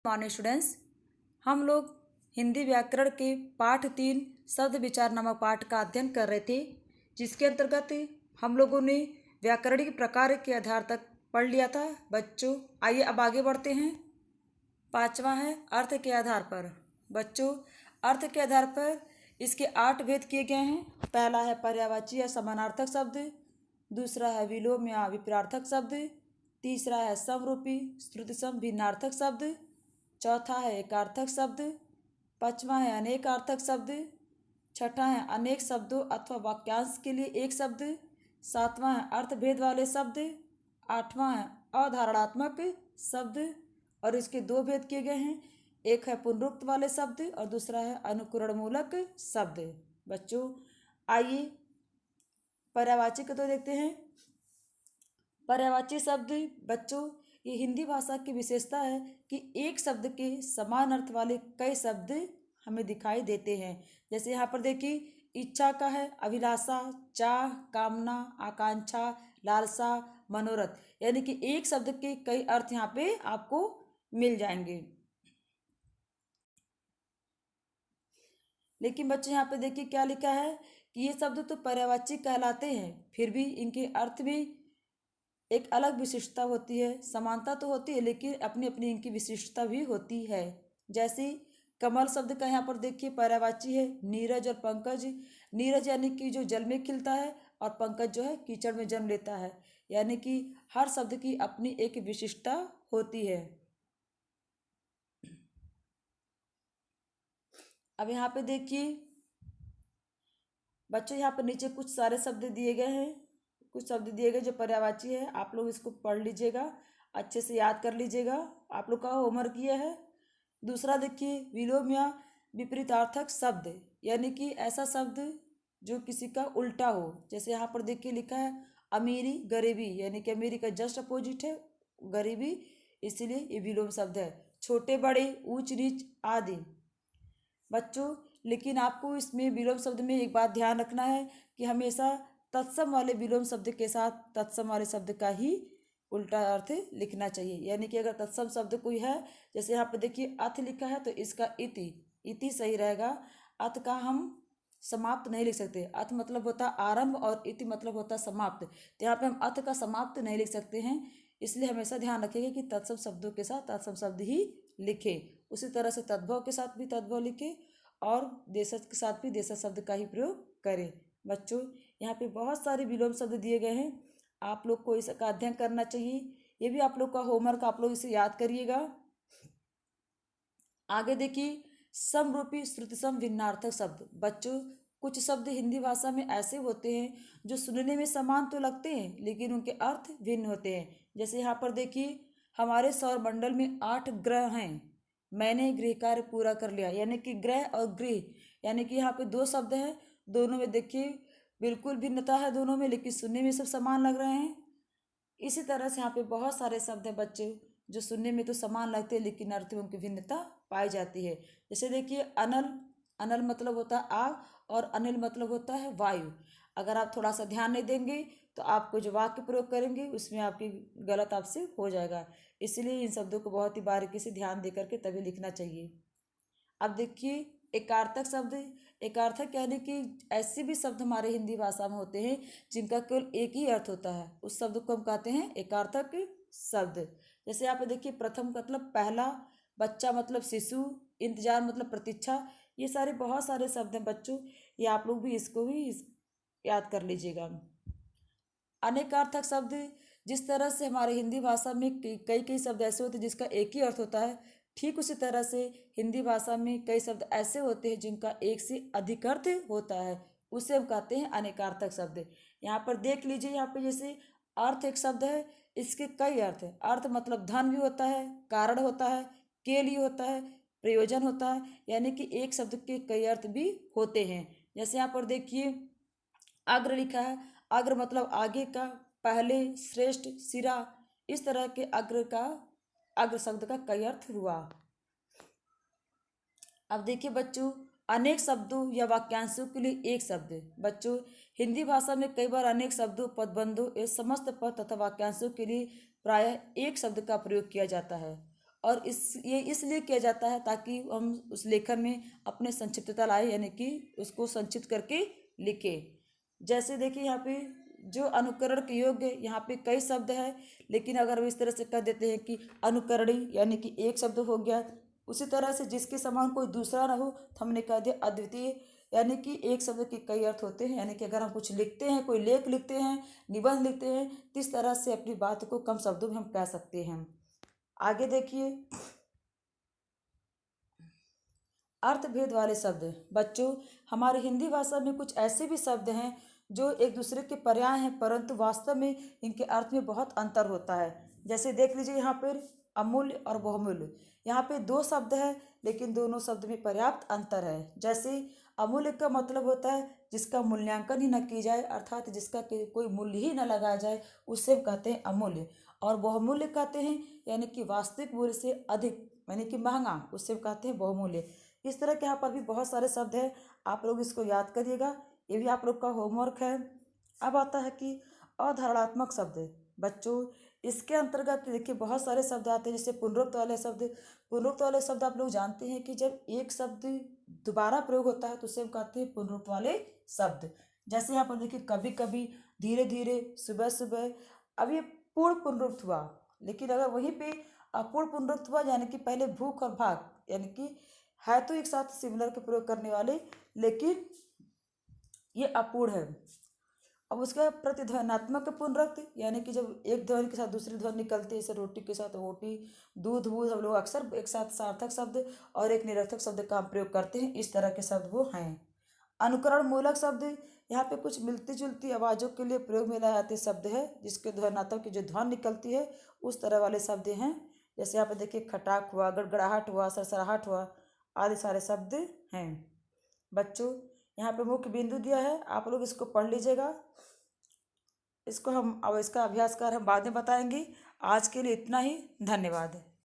Morning students, हम लोग हिंदी व्याकरण के पाठ 3 शब्द विचार नामक पाठ का अध्ययन कर रहे थे, जिसके अंतर्गत हम लोगों ने व्याकरणिक प्रकार के आधार तक पढ़ लिया था। बच्चों, आइए अब आगे बढ़ते हैं। 5वां है अर्थ के आधार पर। बच्चों, अर्थ के आधार पर इसके 8 भेद किए गए हैं। पहला है पर्यायवाची या समानार्थक शब्द, दूसरा है विलोम या विपरीतार्थक शब्द, तीसरा है समरूपी श्रुतिसम भिन्नार्थक शब्द, चौथा है एकार्थक शब्द, पांचवा है अनेकार्थक शब्द, छठा है अनेक शब्दों अथवा वाक्यांश के लिए एक शब्द, सातवां है अर्थभेद वाले शब्द, आठवां है अधारणात्मक शब्द और इसके 2 भेद किए गए हैं। एक है पुनरुक्त वाले शब्द और दूसरा है अनुकरणमूलक शब्द। बच्चों, आइए पर्यायवाची को तो देखते हैं। पर्यायवाची शब्द बच्चों, ये हिंदी भाषा की विशेषता है कि एक शब्द के समान अर्थ वाले कई शब्द हमें दिखाई देते हैं। जैसे यहाँ पर देखिए, इच्छा का है अभिलाषा, चाह, कामना, आकांक्षा, लालसा, मनोरथ, यानी कि एक शब्द के कई अर्थ यहाँ पे आपको मिल जाएंगे। लेकिन बच्चे यहाँ पे देखिए क्या लिखा है कि ये शब्द तो पर्यायवाची कहलाते हैं, फिर भी इनके अर्थ भी एक अलग विशिष्टता होती है। समानता तो होती है लेकिन अपनी अपनी इनकी विशिष्टता भी होती है। जैसे कमल शब्द का यहाँ पर देखिए पर्यायवाची है नीरज और पंकज। नीरज यानी कि जो जल में खिलता है और पंकज जो है कीचड़ में जन्म लेता है, यानी कि हर शब्द की अपनी एक विशिष्टता होती है। अब यहाँ पे देखिए बच्चों, यहाँ पर नीचे कुछ सारे शब्द दिए गए हैं, कुछ शब्द दिए गए जो पर्यायवाची है। आप लोग इसको पढ़ लीजिएगा, अच्छे से याद कर लीजिएगा, आप लोग का होमवर्क ये है। दूसरा देखिए विलोम या विपरीतार्थक शब्द, यानी कि ऐसा शब्द जो किसी का उल्टा हो। जैसे यहाँ पर देखिए लिखा है अमीरी गरीबी, यानी कि अमीरी का जस्ट अपोजिट है गरीबी, इसीलिए ये विलोम शब्द है। छोटे बड़े, ऊंच नीच आदि। बच्चों, लेकिन आपको इसमें विलोम शब्द में एक बात ध्यान रखना है कि हमेशा तत्सम वाले विलोम शब्द के साथ तत्सम वाले शब्द का ही उल्टा अर्थ लिखना चाहिए। यानी कि अगर तत्सम शब्द कोई है, जैसे यहाँ पर देखिए अथ लिखा है तो इसका इति, इति सही रहेगा। अथ का हम समाप्त नहीं लिख सकते। अथ मतलब होता आरंभ और इति मतलब होता समाप्त, तो यहाँ पे हम अथ का समाप्त नहीं लिख सकते हैं। इसलिए हमेशा ध्यान रखिएगा कि तत्सम शब्दों के साथ तत्सम शब्द ही लिखे। उसी तरह से तद्भव के साथ भी तद्भव लिखे और देशज के साथ भी देशज शब्द का ही प्रयोग करें। बच्चों, यहाँ पे बहुत सारे विलोम शब्द दिए गए हैं, आप लोग को इसका अध्ययन करना चाहिए। ये भी आप लोग का होमवर्क, आप लोग इसे याद करिएगा। आगे देखिए समरूपी श्रुतिसम भिन्नार्थक शब्द। बच्चों, कुछ शब्द हिंदी भाषा में ऐसे होते हैं जो सुनने में समान तो लगते हैं लेकिन उनके अर्थ भिन्न होते हैं। जैसे यहाँ पर देखिए हमारे सौर मंडल में 8 ग्रह हैं, मैंने गृह कार्य पूरा कर लिया, यानी कि ग्रह और गृह, यानी कि यहाँ पे 2 शब्द हैं, दोनों में देखिए बिल्कुल भिन्नता है दोनों में, लेकिन सुनने में सब समान लग रहे हैं। इसी तरह से यहाँ पे बहुत सारे शब्द हैं बच्चे जो सुनने में तो समान लगते हैं लेकिन अर्थ में उनकी भिन्नता पाई जाती है। जैसे देखिए अनल, अनल मतलब होता है आग और अनिल मतलब होता है वायु। अगर आप थोड़ा सा ध्यान नहीं देंगे तो आपको जो वाक्य प्रयोग करेंगे उसमें आपकी गलत आपसे हो जाएगा। इसलिए इन शब्दों को बहुत ही बारीकी से ध्यान दे करके तभी लिखना चाहिए। अब देखिए एकार्थक शब्द। एकार्थक यानी कि ऐसे भी शब्द हमारे हिंदी भाषा में होते हैं जिनका केवल एक ही अर्थ होता है, उस शब्द को हम कहते हैं एकार्थक शब्द। जैसे यहाँ पे देखिए प्रथम मतलब पहला, बच्चा मतलब शिशु, इंतजार मतलब प्रतीक्षा, ये सारे बहुत सारे शब्द हैं बच्चों, ये आप लोग भी इसको भी याद कर लीजिएगा। अनेकार्थक शब्द, जिस तरह से हमारे हिंदी भाषा में कई कई शब्द ऐसे होते हैं जिसका एक ही अर्थ होता है, ठीक उसी तरह से हिंदी भाषा में कई शब्द ऐसे होते हैं जिनका एक से अधिक अर्थ होता है, उसे हम कहते हैं अनेकार्थक शब्द। यहाँ पर देख लीजिए, यहाँ पे जैसे अर्थ एक शब्द है, इसके कई अर्थ हैं। अर्थ मतलब धन भी होता है, कारण होता है, के लिए होता है, प्रयोजन होता है, यानी कि एक शब्द के कई अर्थ भी होते हैं। जैसे यहाँ पर देखिए अग्र लिखा है, अग्र मतलब आगे का, पहले, श्रेष्ठ, सिरा, इस तरह के अग्र का, अग्र शब्द का कई अर्थ हुआ। अब देखिए बच्चों अनेक शब्दों या वाक्यांशों के लिए एक शब्द। बच्चों, हिंदी भाषा में कई बार अनेक शब्दों, पदबंधों, समस्त पद तथा वाक्यांशों के लिए प्रायः एक शब्द का प्रयोग किया जाता है और ये इसलिए किया जाता है ताकि हम उस लेखन में अपने संक्षिप्तता लाए, यानी कि उसको संक्षिप्त करके लिखें। जैसे देखिए यहाँ पे जो अनुकरण के योग्य, यहाँ पे कई शब्द है, लेकिन अगर हम इस तरह से कह देते हैं कि अनुकरणीय यानी कि एक शब्द हो गया। उसी तरह से जिसके समान कोई दूसरा ना हो तो हमने कह दिया अद्वितीय, यानी कि एक शब्द के कई अर्थ होते हैं। यानी कि अगर हम कुछ लिखते हैं, कोई लेख लिखते हैं, निबंध लिखते हैं, तो इस तरह से अपनी बात को कम शब्दों में हम कह सकते हैं। आगे देखिए अर्थभेद वाले शब्द। बच्चों, हमारी हिंदी भाषा में कुछ ऐसे भी शब्द हैं जो एक दूसरे के पर्याय हैं, परंतु वास्तव में इनके अर्थ में बहुत अंतर होता है। जैसे देख लीजिए यहाँ पर अमूल्य और बहुमूल्य, यहाँ पे दो शब्द है, लेकिन दोनों शब्द में पर्याप्त अंतर है। जैसे अमूल्य का मतलब होता है जिसका मूल्यांकन ही न की जाए, अर्थात जिसका कोई मूल्य ही न लगाया जाए, उससे कहते हैं अमूल्य। और बहुमूल्य कहते हैं यानी कि वास्तविक मूल्य से अधिक, यानी कि महंगा, उससे कहते हैं बहुमूल्य। इस तरह के यहाँ पर भी बहुत सारे शब्द हैं, आप लोग इसको याद करिएगा, ये भी आप लोग का होमवर्क है। अब आता है कि अधारणात्मक शब्द। बच्चों, इसके अंतर्गत देखिए बहुत सारे शब्द आते हैं, जैसे पुनरुक्त वाले शब्द। पुनरुक्त वाले शब्द आप लोग जानते हैं कि जब एक शब्द दोबारा प्रयोग होता है तो उसे हम कहते हैं पुनरुक्त वाले शब्द। जैसे यहाँ पर देखिए कभी कभी, धीरे धीरे, सुबह सुबह। अब ये पूर्ण पुनरुक्त हुआ, लेकिन अगर वहीं पे अपूर्ण पुनरुक्त हुआ, यानी कि पहले भूख और भाग, यानी कि है तो एक साथ सिमिलर के प्रयोग करने वाले, लेकिन ये अपूर्ण है। अब उसका प्रतिध्वन्यात्मक पुनरुक्त, यानी कि जब एक ध्वनि के साथ दूसरी ध्वनि निकलती है, जैसे रोटी के साथ रोटी, दूध बूध, हम लोग अक्सर एक साथ सार्थक शब्द और एक निरर्थक शब्द का प्रयोग करते हैं, इस तरह के शब्द वो हैं। अनुकरण मूलक शब्द, यहाँ पे कुछ मिलती जुलती आवाज़ों के लिए प्रयोग में लाए जाते शब्द है, जिसके ध्वन्यात्मक की जो ध्वनि निकलती है उस तरह वाले शब्द हैं। जैसे यहाँ पे देखिए खटाक हुआ, गड़गड़ाहट हुआ, सरसराहट हुआ, आदि सारे शब्द हैं। बच्चों, यहाँ पे मुख्य बिंदु दिया है, आप लोग इसको पढ़ लीजिएगा। इसको हम अब इसका अभ्यास कर हम बाद में बताएंगे। आज के लिए इतना ही, धन्यवाद।